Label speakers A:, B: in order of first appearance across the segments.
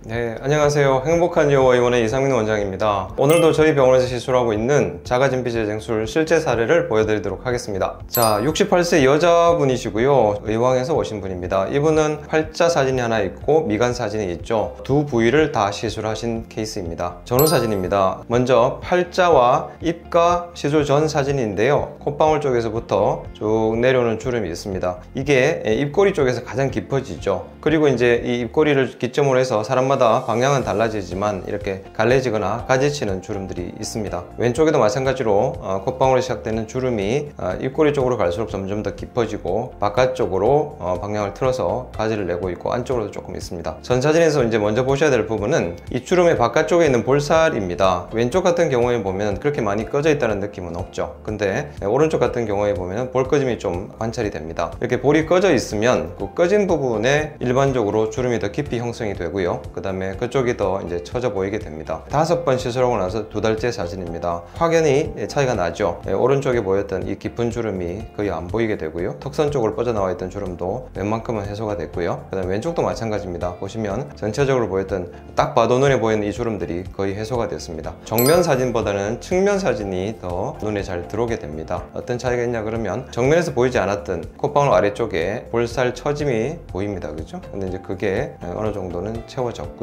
A: 네, 안녕하세요. 행복한 여의원의 이상민 원장입니다. 오늘도 저희 병원에서 시술하고 있는 자가진피 재생술 실제 사례를 보여드리도록 하겠습니다. 자, 68세 여자분이시고요. 의왕에서 오신 분입니다. 이분은 팔자 사진이 하나 있고 미간 사진이 있죠. 두 부위를 다 시술하신 케이스입니다. 전후 사진입니다. 먼저 팔자와 입가 시술 전 사진인데요. 콧방울 쪽에서부터 쭉 내려오는 주름이 있습니다. 이게 입꼬리 쪽에서 가장 깊어지죠. 그리고 이제 이 입꼬리를 기점으로 해서 사람마다 방향은 달라지지만 이렇게 갈래지거나 가지치는 주름들이 있습니다. 왼쪽에도 마찬가지로 콧방울에 시작되는 주름이 입꼬리 쪽으로 갈수록 점점 더 깊어지고 바깥쪽으로 방향을 틀어서 가지를 내고 있고 안쪽으로도 조금 있습니다. 전 사진에서 이제 먼저 보셔야 될 부분은 이 주름의 바깥쪽에 있는 볼살입니다. 왼쪽 같은 경우에 보면 그렇게 많이 꺼져 있다는 느낌은 없죠. 근데 오른쪽 같은 경우에 보면 볼 꺼짐이 좀 관찰이 됩니다. 이렇게 볼이 꺼져 있으면 그 꺼진 부분에 일반적으로 주름이 더 깊이 형성이 되고요. 그 다음에 그쪽이 더 이제 처져 보이게 됩니다. 5번 시술하고 나서 2달째 사진입니다. 확연히 차이가 나죠. 오른쪽에 보였던 이 깊은 주름이 거의 안 보이게 되고요. 턱선 쪽으로 뻗어나와 있던 주름도 웬만큼은 해소가 됐고요. 그 다음에 왼쪽도 마찬가지입니다. 보시면 전체적으로 보였던 딱 봐도 눈에 보이는 이 주름들이 거의 해소가 됐습니다. 정면 사진보다는 측면 사진이 더 눈에 잘 들어오게 됩니다. 어떤 차이가 있냐 그러면 정면에서 보이지 않았던 콧방울 아래쪽에 볼살 처짐이 보입니다. 그죠? 근데 이제 그게 어느 정도는 채워졌고요.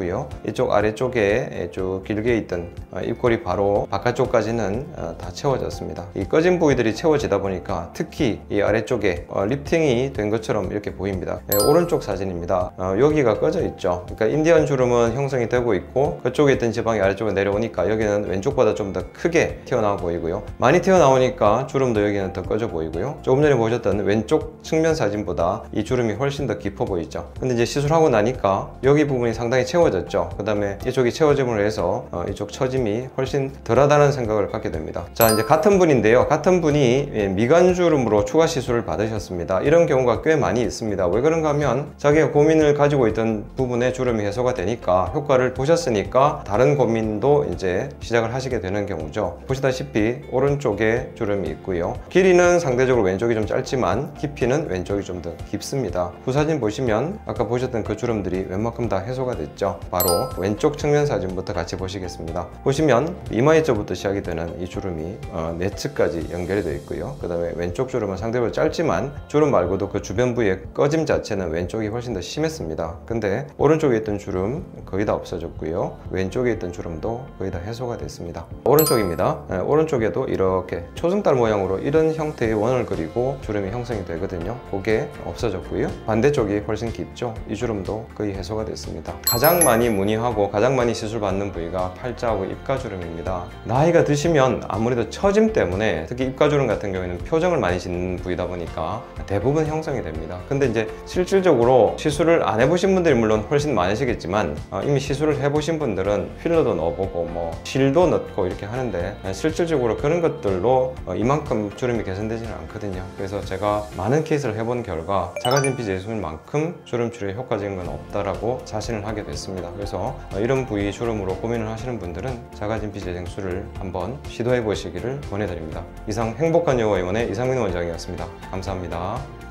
A: 이쪽 아래쪽에 쭉 길게 있던 입꼬리 바로 바깥쪽까지는 다 채워졌습니다. 이 꺼진 부위들이 채워지다 보니까 특히 이 아래쪽에 리프팅이 된 것처럼 이렇게 보입니다. 오른쪽 사진입니다. 여기가 꺼져 있죠. 그러니까 인디언 주름은 형성이 되고 있고 그쪽에 있던 지방이 아래쪽으로 내려오니까 여기는 왼쪽보다 좀 더 크게 튀어나와 보이고요. 많이 튀어나오니까 주름도 여기는 더 꺼져 보이고요. 조금 전에 보셨던 왼쪽 측면 사진보다 이 주름이 훨씬 더 깊어 보이죠. 근데 이제 시술하고 나니까 여기 부분이 상당히 채워졌죠. 그 다음에 이쪽이 채워짐으로 해서 이쪽 처짐이 훨씬 덜하다는 생각을 갖게 됩니다. 자, 이제 같은 분인데요. 같은 분이 미간주름으로 추가 시술을 받으셨습니다. 이런 경우가 꽤 많이 있습니다. 왜 그런가 하면 자기가 고민을 가지고 있던 부분에 주름이 해소가 되니까 효과를 보셨으니까 다른 고민도 이제 시작을 하시게 되는 경우죠. 보시다시피 오른쪽에 주름이 있고요. 길이는 상대적으로 왼쪽이 좀 짧지만 깊이는 왼쪽이 좀 더 깊습니다. 후사진 보시면 아까 보셨던 그 주름들이 웬만큼 다 해소가 됐죠. 바로 왼쪽 측면 사진부터 같이 보시겠습니다. 보시면 이마 이쪽부터 시작이 되는 이 주름이 내측까지 연결이 되어 있고요. 그 다음에 왼쪽 주름은 상대적으로 짧지만 주름 말고도 그 주변 부위의 꺼짐 자체는 왼쪽이 훨씬 더 심했습니다. 근데 오른쪽에 있던 주름 거의 다 없어졌고요. 왼쪽에 있던 주름도 거의 다 해소가 됐습니다. 오른쪽입니다. 오른쪽에도 이렇게 초승달 모양으로 이런 형태의 원을 그리고 주름이 형성이 되거든요. 그게 없어졌고요. 반대쪽이 훨씬 깊죠. 이 주름도 거의 해소가 됐습니다. 가장 많이 문의하고 가장 많이 시술받는 부위가 팔자하고 입가주름입니다. 나이가 드시면 아무래도 처짐 때문에 특히 입가주름 같은 경우에는 표정을 많이 짓는 부위다 보니까 대부분 형성이 됩니다. 근데 이제 실질적으로 시술을 안 해보신 분들이 물론 훨씬 많으시겠지만 이미 시술을 해보신 분들은 필러도 넣어보고 뭐 실도 넣고 이렇게 하는데 실질적으로 그런 것들로 이만큼 주름이 개선되지는 않거든요. 그래서 제가 많은 케이스를 해본 결과 자가진피 재생술만큼 주름 치료에 효과적인 건 없다라고 자신을 하게 됐습니다. 그래서 이런 부위 주름으로 고민을 하시는 분들은 자가진피 재생술을 한번 시도해 보시기를 권해드립니다. 이상 행복한 여의원의 이상민 원장이었습니다. 감사합니다.